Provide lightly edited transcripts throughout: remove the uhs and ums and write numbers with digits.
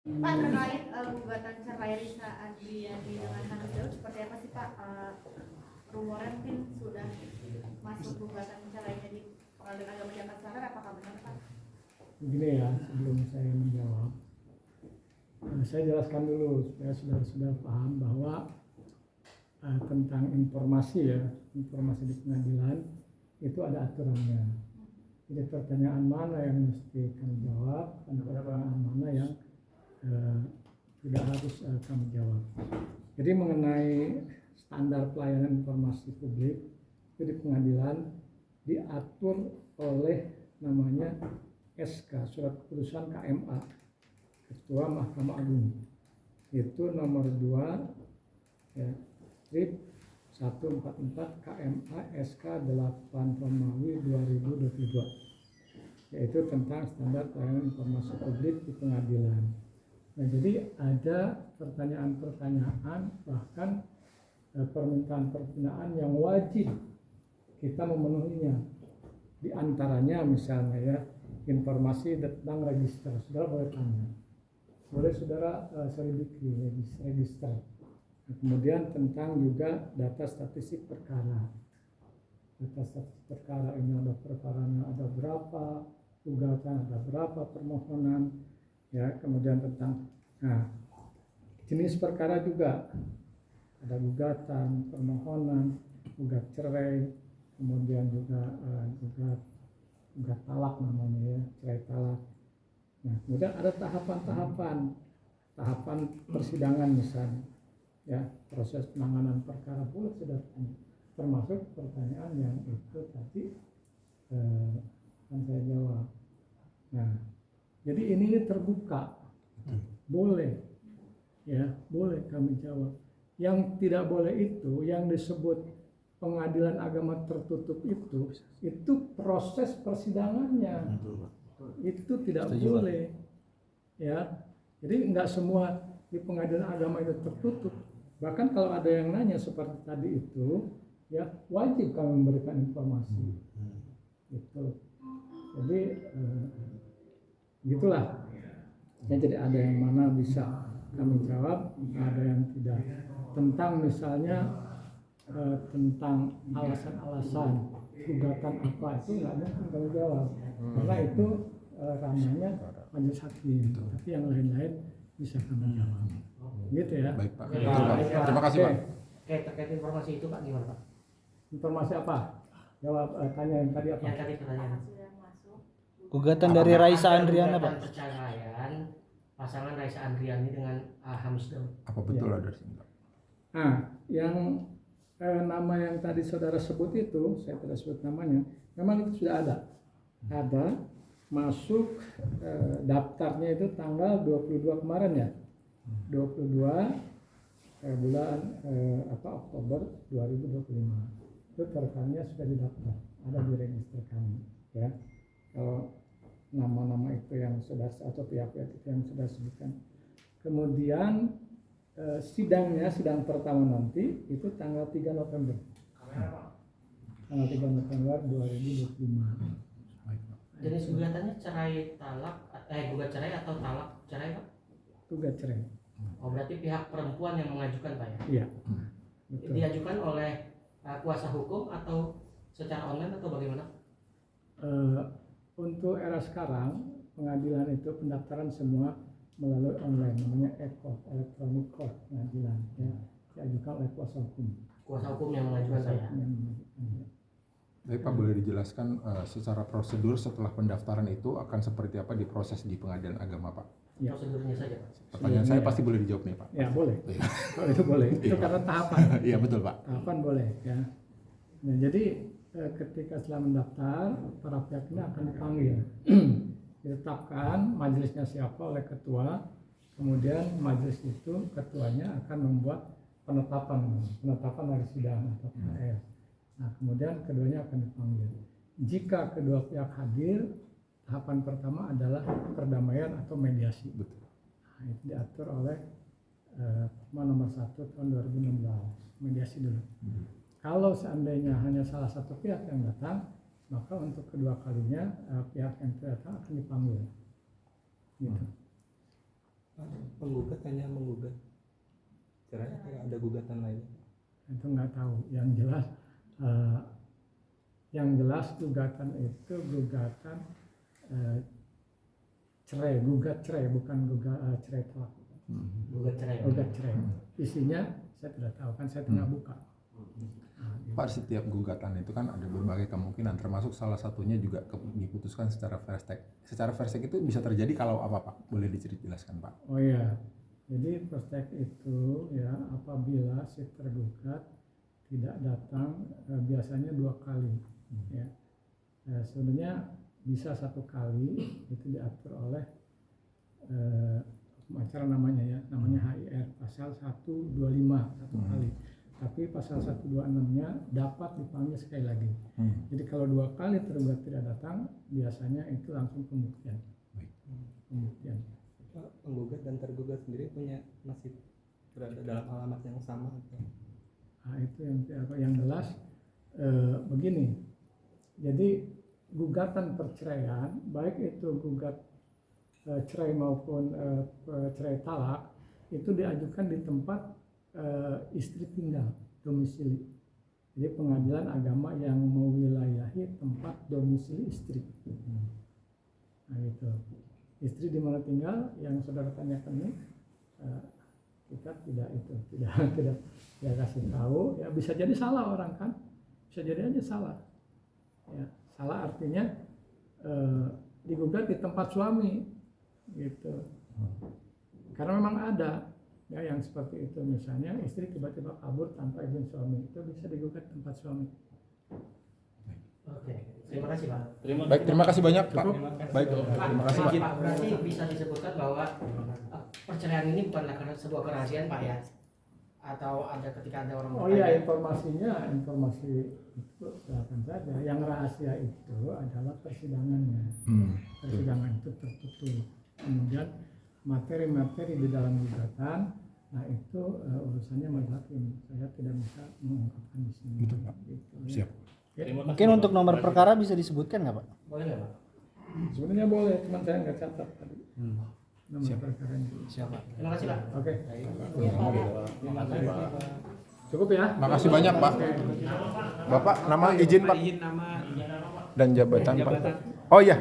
Pak, terkait gugatan cerai Risa Andriani dengan Hanif Daud seperti apa sih Pak? Rumornya mungkin sudah masuk gugatan cerainya di Pengadilan Agama Jakarta Selatan, apakah benar Pak? Begini ya, sebelum saya menjawab, saya jelaskan dulu supaya saudara-saudara paham bahwa tentang informasi di pengadilan itu ada aturannya. Jadi pertanyaan mana yang mesti kami jawab dan pertanyaan mana yang tidak harus kami jawab. Jadi mengenai standar pelayanan informasi publik itu di pengadilan diatur oleh namanya SK, Surat Keputusan KMA, Ketua Mahkamah Agung. Itu nomor 2 ya, strip 144 KMA SK 8 Romawi 2022, yaitu tentang standar pelayanan informasi publik di pengadilan. Nah, jadi ada pertanyaan-pertanyaan, bahkan permintaan-permintaan yang wajib kita memenuhinya. Di antaranya misalnya ya, informasi tentang register. Saudara boleh tanya, boleh saudara selidiki register. Nah, kemudian tentang juga data statistik perkara. Data statistik perkara ini ada perkaranya ada berapa, gugatan ada berapa, permohonan. Ya, kemudian tentang jenis perkara juga ada gugatan, permohonan, gugat cerai, kemudian juga gugat talak namanya ya, cerai talak. Nah, kemudian ada tahapan persidangan misalnya, ya, proses penanganan perkara boleh sudah termasuk pertanyaan yang itu tadi akan saya jawab. Nah, jadi ini terbuka, boleh, ya, boleh kami jawab. Yang tidak boleh itu, yang disebut pengadilan agama tertutup itu proses persidangannya, itu tidak boleh, ya. Jadi nggak semua di pengadilan agama itu tertutup. Bahkan kalau ada yang nanya seperti tadi itu, ya wajib kami memberikan informasi, gitu. Jadi gitulah. Ya, jadi ada yang mana bisa kami jawab, ada yang tidak. Tentang misalnya tentang alasan-alasan gugatan apa itu nggak mungkin kami jawab, karena itu ranahnya majelis hakim. Tapi yang lain-lain bisa kami jawab. Gitu ya. Baik Pak. Terima kasih Pak. Terkait informasi itu Pak gimana Pak? Informasi apa? Jawab tanya yang tadi apa? Yang tadi pertanyaan. Gugatan dari Raisa Andriani Pak. Perceraian pasangan Raisa Andriani dengan Hanif Daud. Apa betul ada sini Pak? Nah, yang nama yang tadi saudara sebut itu, saya tidak sebut namanya, memang itu sudah ada masuk daftarnya itu tanggal 22 kemarin ya, 22 bulan Oktober 2025. Itu rekannya sudah didaftar, ada di register kami, ya. Kalau nama-nama itu yang sudah, atau pihak-pihak itu yang sudah sebutkan. Kemudian sidang pertama nanti itu tanggal 3 November. Tanggal 3 November 2025. Jenis gugatannya cerai talak, gugat cerai atau talak cerai Pak? Gugat cerai. Oh, berarti pihak perempuan yang mengajukan Pak ya? Iya. Betul. Diajukan oleh kuasa hukum atau secara online atau bagaimana? Untuk era sekarang pengadilan itu pendaftaran semua melalui online, namanya e-court, electronic court pengadilan, ya, diajukan oleh kuasa hukum. Kuasa hukum yang mengajukan saya. Baik Pak, boleh dijelaskan secara prosedur setelah pendaftaran itu akan seperti apa diproses di pengadilan agama Pak? Ya. Prosedurnya saja Pak. Pertanyaan saya pasti boleh dijawab nih Pak. Ya boleh. Kalau itu boleh. Itu karena tahapan. Iya betul Pak. Tahapan boleh ya. Nah, jadi ketika setelah mendaftar, para pihak ini akan dipanggil. Ditetapkan majelisnya siapa oleh ketua, kemudian majelis itu ketuanya akan membuat penetapan dari sidang atau PHS. Nah, kemudian keduanya akan dipanggil. Jika kedua pihak hadir, tahapan pertama adalah perdamaian atau mediasi. Betul. Nah, itu diatur oleh Perma nomor 1 tahun 2016, mediasi dulu. Kalau seandainya hanya salah satu pihak yang datang, maka untuk kedua kalinya pihak yang datang akan dipanggil. Gitu. penggugat hanya menggugat cerai atau ada gugatan lain? Itu nggak tahu. Yang jelas gugatan itu gugatan cerai, gugat cerai, bukan cerai talak. Gugat cerai. Gugat cerai. Isinya saya tidak tahu, kan saya tengah buka. Pak, setiap gugatan itu kan ada berbagai kemungkinan, termasuk salah satunya juga diputuskan secara verstek. Secara verstek itu bisa terjadi kalau apa Pak? Boleh dijelaskan Pak? Oh iya, jadi verstek itu ya apabila si tergugat tidak datang biasanya 2 kali. Ya. Sebenarnya bisa 1 kali, itu diatur oleh hukum acara namanya HIR pasal 125 1 kali. Tapi pasal 126-nya dapat dipanggil sekali lagi. Jadi kalau 2 kali tergugat tidak datang, biasanya itu langsung pembuktian. Pembuktian. Penggugat dan tergugat sendiri masih berada dalam alamat yang sama atau? Nah, itu yang jelas begini. Jadi gugatan perceraian, baik itu gugat cerai maupun cerai talak, itu diajukan di tempat istri tinggal, domisili. Jadi pengadilan agama yang mewilayahi tempat domisili istri. Nah itu, istri di mana tinggal yang saudara tanyakan ini, kita tidak kasih tahu. Ya bisa jadi salah orang kan, bisa jadi aja salah. Ya, salah artinya digugat di tempat suami, gitu. Karena memang ada. Ya, yang seperti itu, misalnya istri tiba-tiba kabur tanpa izin suami, itu bisa digugat tempat suami. Oke, terima kasih Pak. Baik, terima kasih banyak Pak. Cukup? Baik, terima kasih Pak. Pak, berarti bisa disebutkan bahwa perceraian ini bukanlah karena sebuah kerahasiaan Pak ya? Atau ada ketika ada orang Oh iya, informasi itu silakan saja. Yang rahasia itu adalah persidangannya. Persidangan itu tertutup. Kemudian materi-materi di dalam gugatan, nah itu urusannya majelis hakim. Saya tidak bisa mengungkapkan di sini. Betul, Pak. Gitu, Siap. ya. Mungkin untuk nomor perkara bisa disebutkan nggak Pak? boleh nggak Pak? Sebenarnya boleh, cuman saya nggak catat tadi. Nomor Siap. perkaranya. Siapa? Terima kasih Pak. Oke, Terima kasih Pak. cukup ya. Makasih banyak Pak. Bapak nama izin Pak dan jabatan Pak. Oh iya.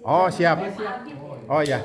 Oh siap. Oh ya.